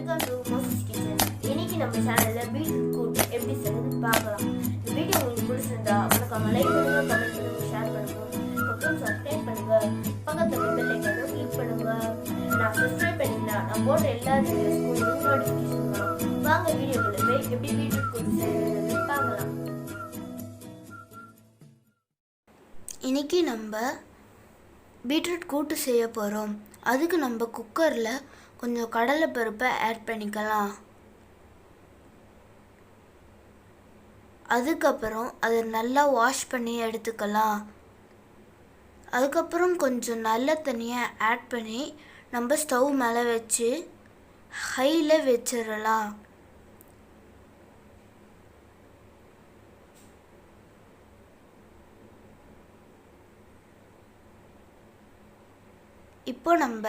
Welcome to Moses kitchen. இன்னைக்கு நம்ம சேனல்ல பீட்ரூட் கூட்டு எப்படி செய்யறது பார்க்கலாம். இந்த வீடியோ உங்களுக்கு பிடிச்சிருந்தா மறக்காம லைக் பண்ணுங்க, கமெண்ட் பண்ணுங்க, ஷேர் பண்ணுங்க, அப்புறம் சப்ஸ்கிரைப் பண்ணுங்க, பக்கத்துல பெல் ஐகானை கிளிக் பண்ணுங்க. நான் சப்ஸ்கிரைப் பண்ணினா நான் போடுற எல்லா வீடியோஸ்க்கும் உங்களுக்கு நோட்டிஃபிகேஷன் வரும். வாங்க வீடியோக்குள்ள போய் எப்படி பீட்ரூட் கூட்டு செய்யறது பார்க்கலாம். இன்னைக்கு நம்ம பீட்ரூட் கூட்டு செய்ய போகிறோம். அதுக்கு நம்ம குக்கரில் கொஞ்சம் கடலைப்பருப்பை ஆட் பண்ணிக்கலாம். அதுக்கப்புறம் அதை நல்லா வாஷ் பண்ணி எடுத்துக்கலாம். அதுக்கப்புறம் கொஞ்சம் நல்ல தண்ணியை ஆட் பண்ணி நம்ம ஸ்டவ் மேலே வச்சு ஹையில் வச்சிடலாம். இப்போ நம்ம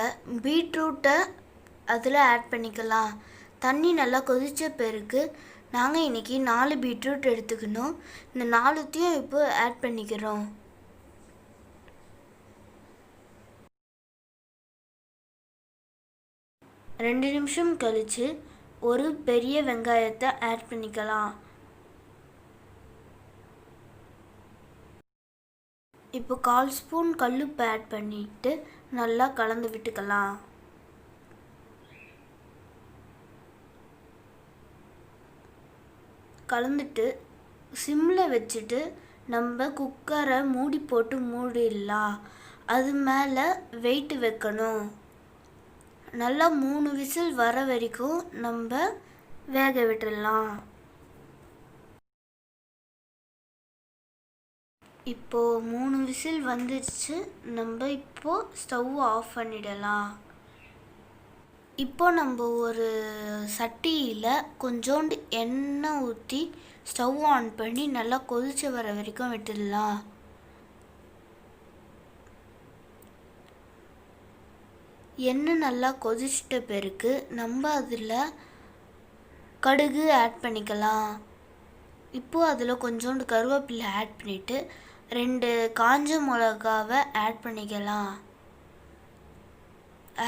பீட்ரூட்டை அதில் ஆட் பண்ணிக்கலாம். தண்ணி நல்லா கொதித்த பிறகு நாங்கள் இன்றைக்கி 4 பீட்ரூட் எடுத்துக்கணும். இந்த 4த்தையும் இப்போ ஆட் பண்ணிக்கிறோம். ரெண்டு நிமிஷம் கழித்து ஒரு பெரிய வெங்காயத்தை ஆட் பண்ணிக்கலாம். இப்போ 1/4 ஸ்பூன் கல்லுப்பு ஆட் பண்ணிட்டு நல்லா கலந்து விட்டுக்கலாம். கலந்துட்டு சிம்மில் வச்சுட்டு நம்ம குக்கரை மூடி போட்டு மூடிடலாம். அது மேலே வெயிட் வைக்கணும். நல்லா 3 விசில் வர வரைக்கும் நம்ம வேக விட்டுடலாம். இப்போது 3 விசில் வந்துடுச்சு. நம்ம இப்போது ஸ்டவ் ஆஃப் பண்ணிடலாம். இப்போ நம்ம ஒரு சட்டியில் கொஞ்சோண்டு எண்ணெய் ஊற்றி ஸ்டவ் ஆன் பண்ணி நல்லா கொதிச்சு வர வரைக்கும் விட்டுடலாம். எண்ணெய் நல்லா கொதிச்சிட்ட பிறகு நம்ம அதில் கடுகு ஆட் பண்ணிக்கலாம். இப்போது அதில் கொஞ்சோண்டு கருவேப்பிலை ஆட் பண்ணிவிட்டு 2 காஞ்ச மிளகாவை ஆட் பண்ணிக்கலாம்.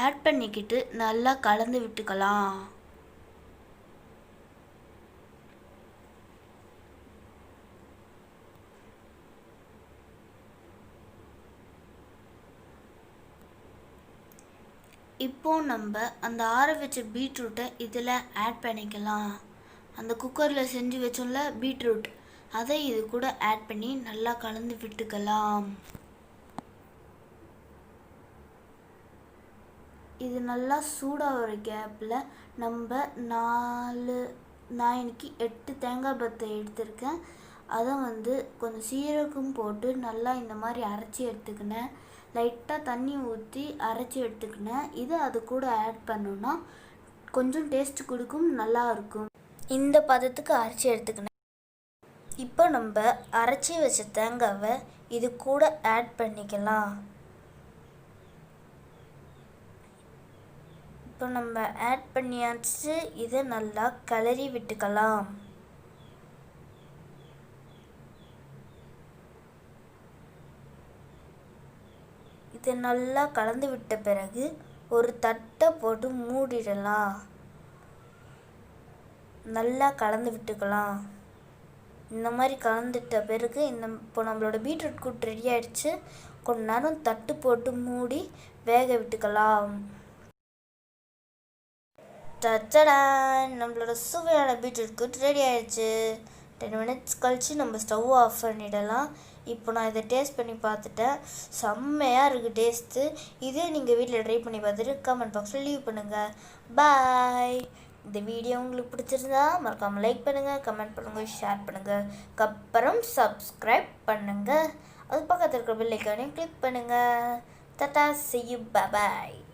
ஆட் பண்ணிக்கிட்டு நல்லா கலந்து விட்டுக்கலாம். இப்போது நம்ம அந்த ஆற வச்ச பீட்ரூட்டை இதில் ஆட் பண்ணிக்கலாம். அந்த குக்கரில் செஞ்சு வச்சோம்ல பீட்ரூட், அதை இது கூட ஆட் பண்ணி நல்லா கலந்து விட்டுக்கலாம். இது நல்லா சூடாகிற கேப்பில் நம்ம நான் இன்னைக்கு 8 தேங்காய் பத்தை எடுத்திருக்கேன். அதை கொஞ்சம் சீரகம் போட்டு நல்லா இந்த மாதிரி அரைச்சி எடுத்துக்கினேன். லைட்டாக தண்ணி ஊற்றி அரைச்சி எடுத்துக்கினேன். இதை அது கூட ஆட் பண்ணோன்னா கொஞ்சம் டேஸ்ட் கொடுக்கும், நல்லா இருக்கும். இந்த பதத்துக்கு அரைச்சி எடுத்துக்கினேன். இப்போ நம்ம அரைச்சி வச்ச தேங்காவை இது கூட ஆட் பண்ணிக்கலாம். இப்போ நம்ம ஆட் பண்ணியாச்சு. இதை நல்லா கிளறி விட்டுக்கலாம். இதை நல்லா கலந்து விட்ட பிறகு ஒரு தட்டை போட்டு மூடிடலாம். நல்லா கலந்து விட்டுக்கலாம். இந்த மாதிரி கலந்துட்ட பிறகு இப்போ நம்மளோட பீட்ரூட் கூட்டு ரெடி ஆகிடுச்சு. கொஞ்ச நேரம் தட்டு போட்டு மூடி வேக விட்டுக்கலாம். டச்சடான், நம்மளோட சுவையான பீட்ரூட் கூட்டு ரெடி ஆகிடுச்சு. 10 மினிட்ஸ் கழித்து நம்ம ஸ்டவ் ஆஃப் பண்ணிடலாம். இப்போ நான் இதை டேஸ்ட் பண்ணி பார்த்துட்டேன். செம்மையாக இருக்குது டேஸ்ட்டு. இதே நீங்கள் வீட்டில் ட்ரை பண்ணி பார்த்துட்டு கமெண்ட் பாக்ஸில் லீவ் பண்ணுங்கள். பாய். இந்த வீடியோ உங்களுக்கு பிடிச்சிருந்தா மறக்காமல் லைக் பண்ணுங்கள், கமெண்ட் பண்ணுங்கள், ஷேர் பண்ணுங்கள், அப்புறம் சப்ஸ்கிரைப் பண்ணுங்கள். அது பக்கத்தில் இருக்கிற பெல் ஐகானையும் கிளிக் பண்ணுங்கள். Tata, see you, bye bye.